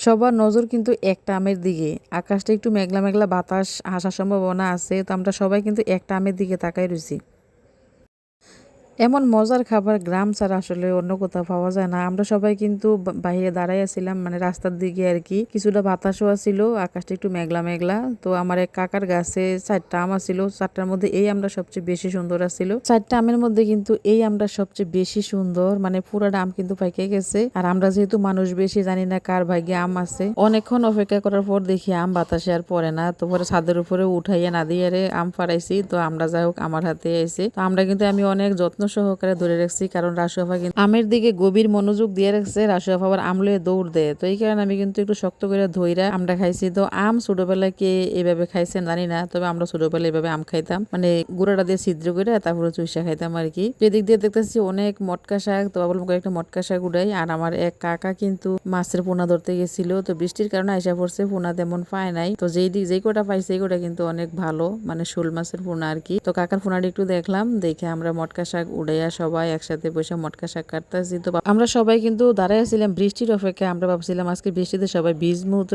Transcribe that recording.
সবার নজর কিন্তু একটা আমের দিকে। আকাশটা একটু মেঘলা মেঘলা, বাতাস আসার সম্ভাবনা আছে। তো আমরা সবাই কিন্তু একটা আমের দিকে তাকায় রইছি। এমন মজার খাবার গ্রাম ছাড়া আসলে অন্য কোথাও পাওয়া যায় না। আমরা সবাই কিন্তু বাইরে দাঁড়াই আছিলাম, মানে রাস্তার দিকে আর কি। কিছুটা বাতাসও ছিল, আকাশটা একটু মেঘলা মেঘলা। তো আমার এক কাকার গাছে 4টা আম আছিল। 4টার মধ্যে এই আমটা সবচেয়ে বেশি সুন্দর আছিল। 4টা আমের মধ্যে কিন্তু এই আমটা সবচেয়ে বেশি সুন্দর, মানে পুরাটা আম কিন্তু পাইকে গেছে। আর আমরা যেহেতু মানুষ বেশি, জানি না কার ভাগ্যে আম আছে। অনেকক্ষণ অপেক্ষা করার পর দেখি আম বাতাসে আর পড়ে না। তো পরে ছাদের উপরে উঠাইয়া না দিয়ে আম ফারাইছি। তো আমরা যাই হোক আমার হাতে আইছে। তো আমরা কিন্তু আমি অনেক যত্ন সহকারে ধরে রাখছি, কারণ রাসু আপা কিন্তু আমের দিকে গভীর মনোযোগ দিয়ে রাখছে। রাসু আপা আবার আম লয়ে দৌড় দেয়। তো এই কারণে আমি কিন্তু একটু শক্ত করে ধইরা আমটা খাইছি। তো আম ছোটবেলায় কে এভাবে খাইছেন জানি না, তবে আমরা ছোটবেলায় এভাবে আম খাইতাম, মানে গুঁড়াটা দিয়ে ছিদ্র করে তারপরে চুইসা খাইতাম আর কি। এদিক দিয়ে দেখতেছি অনেক মটকা শাক। তো বলবো একটা মটকা শাক উড়াই। আর আমার এক কাকা কিন্তু মাছের পোনা ধরতে গেছিল। তো বৃষ্টির কারণে আইসা পড়ছে, পোনা তেমন পায় নাই। তো যেই কটা পাইছে এই কটা কিন্তু অনেক ভালো, মানে শোল মাছের পোনা আর কি। তো কাকার পোনাটা একটু দেখলাম, দেখে আমরা মটকা শাক উড়াইয়া সবাই একসাথে বসে মটকা শাক কাটতেছি। তো আমরা সবাই কিন্তু দাঁড়াই ছিলাম বৃষ্টির অপেক্ষায়। আমরা ভাবছিলাম আজকে বৃষ্টিতে সবাই ভিজমু। তো